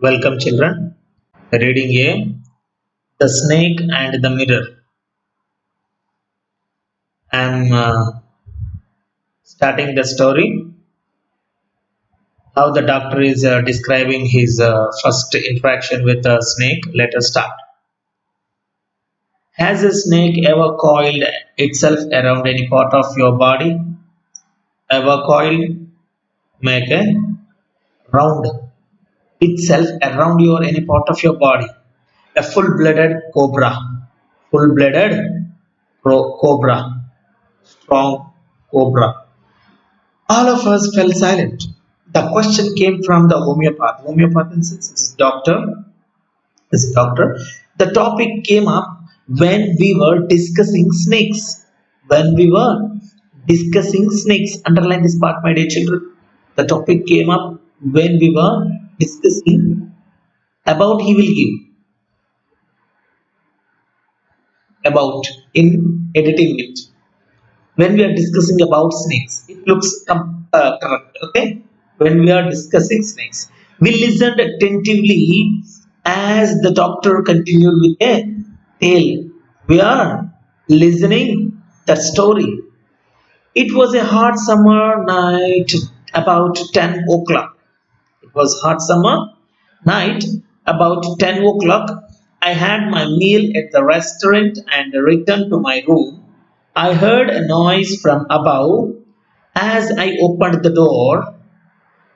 Welcome, children. Reading A. The Snake and the Mirror. I'm starting the story. How the doctor is describing his first interaction with a snake. Let us start. Has a snake ever coiled itself around any part of your body? Ever coiled? Make a round itself around your any part of your body. A full-blooded cobra. Full-blooded cobra. Strong cobra. All of us fell silent. The question came from the homeopath. Homeopath in sense it's doctor. Is doctor. The topic came up when we were discussing snakes. When we were discussing snakes. Underline this part, my dear children. The topic came up when we were discussing about he will give. About in editing it. When we are discussing about snakes, it looks correct. Okay, when we are discussing snakes, we listened attentively as the doctor continued with a tale. We are listening that story. It was a hot summer night about 10 o'clock. It was hot summer night about 10 o'clock. I had my meal at the restaurant and returned to my room. I heard a noise from above. As I opened the door,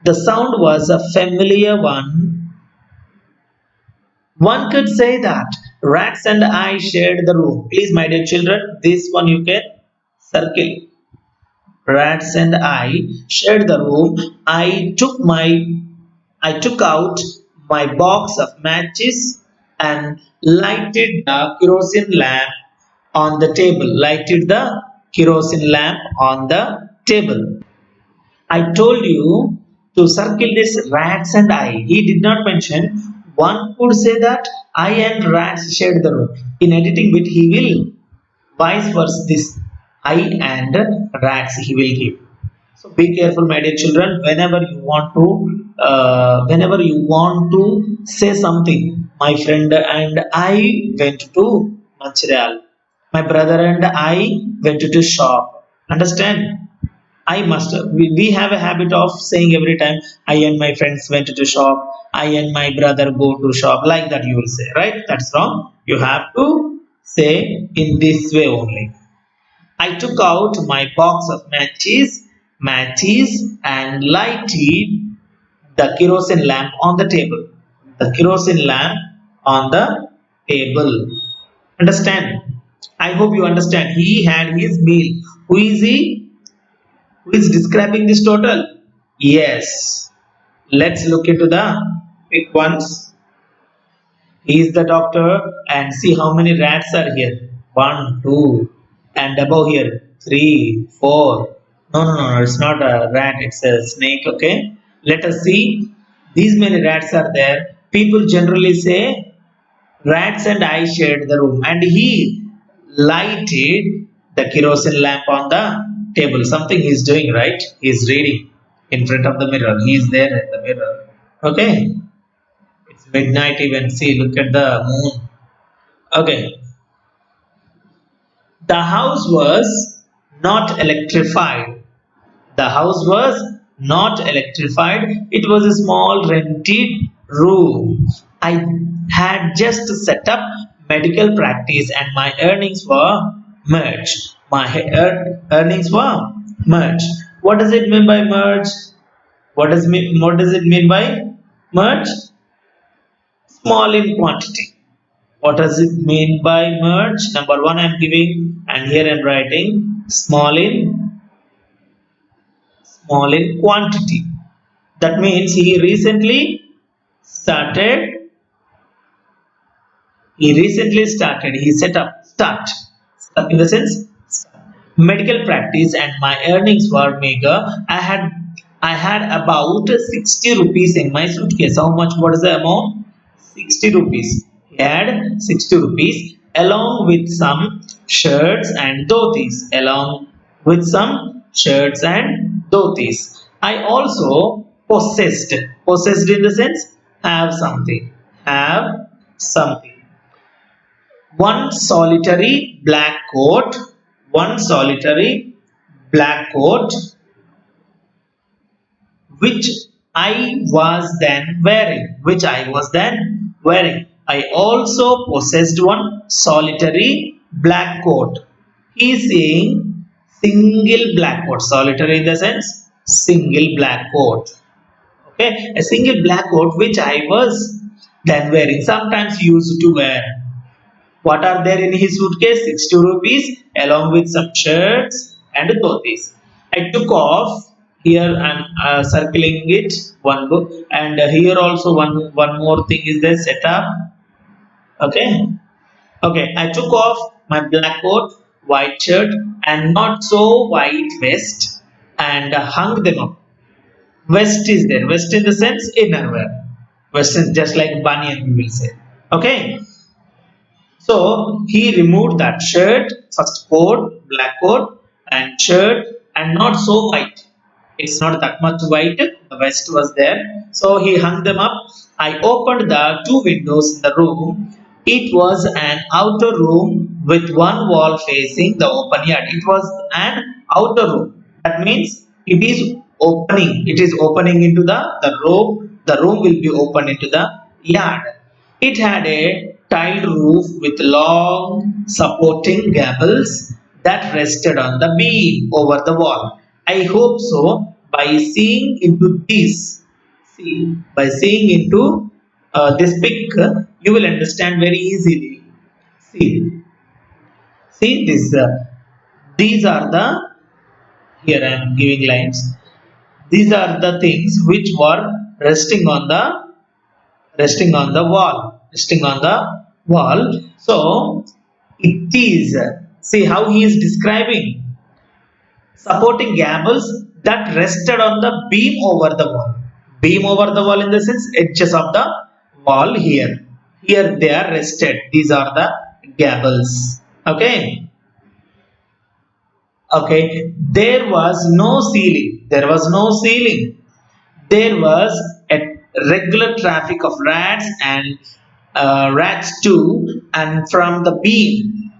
the sound was a familiar one. One could say that rats and I shared the room. Please, my dear children, this one you can circle. Rats and I shared the room. I took out my box of matches and lighted the kerosene lamp on the table. Lighted the kerosene lamp on the table. I told you to circle this rats and I. He did not mention. One could say that I and rats shared the room. In editing bit, he will vice versa this I and rats he will give. So be careful, my dear children. Whenever you want to say something, my friend and I went to Manchiral. My brother and I went to shop. Understand? I must. We have a habit of saying every time I and my friends went to shop. I and my brother go to shop. Like that you will say, right? That's wrong. You have to say in this way only. I took out my box of matches and lighted the kerosene lamp on the table. The kerosene lamp on the table. Understand? I hope you understand. He had his meal. Who is he? Who is describing this total? Yes. Let's look into the quick ones. He is the doctor and see how many rats are here. One, two, and above here, three, four. No, it's not a rat, it's a snake, okay? Let us see. These many rats are there. People generally say rats and I shared the room, and he lighted the kerosene lamp on the table. Something he's doing, right? He's reading in front of the mirror. He's there at the mirror. Okay. It's midnight even. See, look at the moon. Okay. The house was not electrified. The house was not electrified. It was a small rented room. I had just set up medical practice and my earnings were merged. My earnings were merged. What does it mean by merge? What does it mean by merge? Small in quantity. What does it mean by merge? Number one I'm giving and here I'm writing small in quantity. That means started he set up start in the sense medical practice and my earnings were meager. I had about 60 rupees in my suitcase. How much? What is the amount? 60 rupees. He had 60 rupees along with some shirts and dhotis. Along with some shirts and dhotis. I also possessed in the sense have something, have something. One solitary black coat, one solitary black coat, which I was then wearing, which I was then wearing. I also possessed one solitary black coat. He is saying single black coat, solitary in the sense single black coat. Okay, a single black coat which I was then wearing, sometimes used to wear. What are there in his suitcase? 60 rupees along with some shirts and dhotis. I took off. Here I'm circling it one book, and here also one more thing is there set up. Okay, okay. I took off my black coat, white shirt, and not so white vest, and hung them up. Vest is there. Vest in the sense innerwear. Vest is just like banyan, we will say. Okay, so he removed that shirt, first coat, black coat, and shirt, and not so white. It's not that much white. The vest was there. So he hung them up. I opened the two windows in the room. It was an outer room with one wall facing the open yard. It was an outer room. That means it is opening. It is opening into the room. The room will be open into the yard. It had a tiled roof with long supporting gables that rested on the beam over the wall. I hope so. By seeing into this, see, by seeing into this pic, you will understand very easily. See, see this. These are the, here I am giving lines. These are the things which were resting on the resting on the wall. So it is, see how he is describing supporting gables that rested on the beam over the wall. Beam over the wall in the sense edges of the wall. Here they are rested. These are the gables. Okay, okay. There was no ceiling. There was a regular traffic of rats and rats too, and from the beam,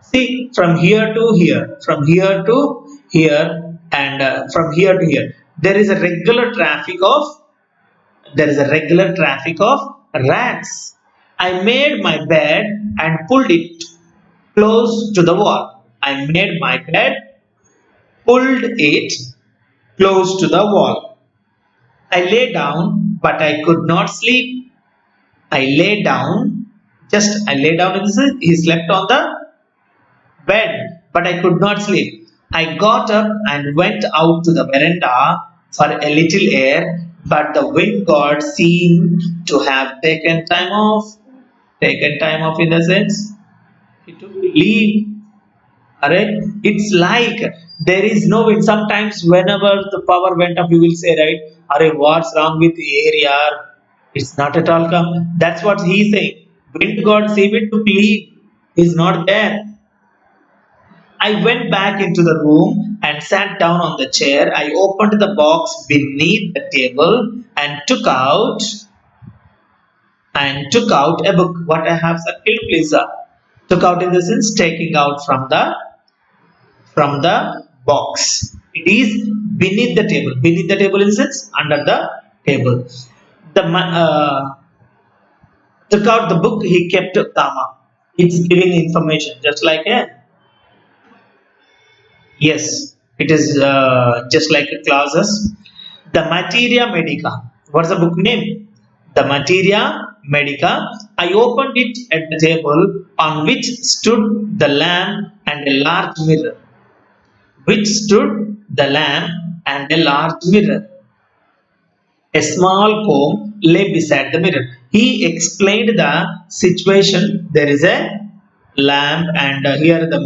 see, from here to here, from here to here, and from here to here, there is a regular traffic of rats. I made my bed and pulled it close to the wall. I made my bed, pulled it close to the wall. I lay down, but I could not sleep. I lay down, just I lay down in the sense he slept on the bed, but I could not sleep. I got up and went out to the veranda for a little air, but the wind god seemed to have taken time off. Taken time off in the sense he took leave. Alright, it's like there is no wind. Sometimes, whenever the power went off, you will say, right, Arey, what's wrong with the area? It's not at all come. That's what he's saying. Wind god seemed to leave. He's not there. I went back into the room and sat down on the chair. I opened the box beneath the table and took out a book. What I have circled, please. Took out in the sense taking out from the box. It is beneath the table. Beneath the table in the sense under the table. Took out the book. He kept comma. It's giving information, just like a, yes, it is just like a clauses. The Materia Medica. What's the book name? The Materia Medica. I opened it at the table on which stood the lamp and a large mirror. Which stood the lamp and a large mirror. A small comb lay beside the mirror. He explained the situation. There is a lamp and here the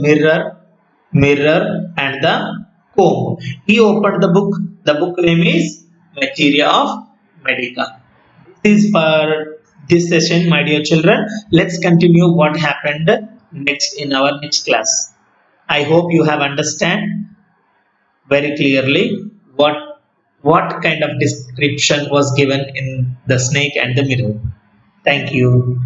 mirror and the comb. He opened the book. The book name is Materia of Medica. This is for this session, my dear children. Let's continue what happened next in our next class. I hope you have understand very clearly what what kind of description was given in the snake and the mirror. Thank you.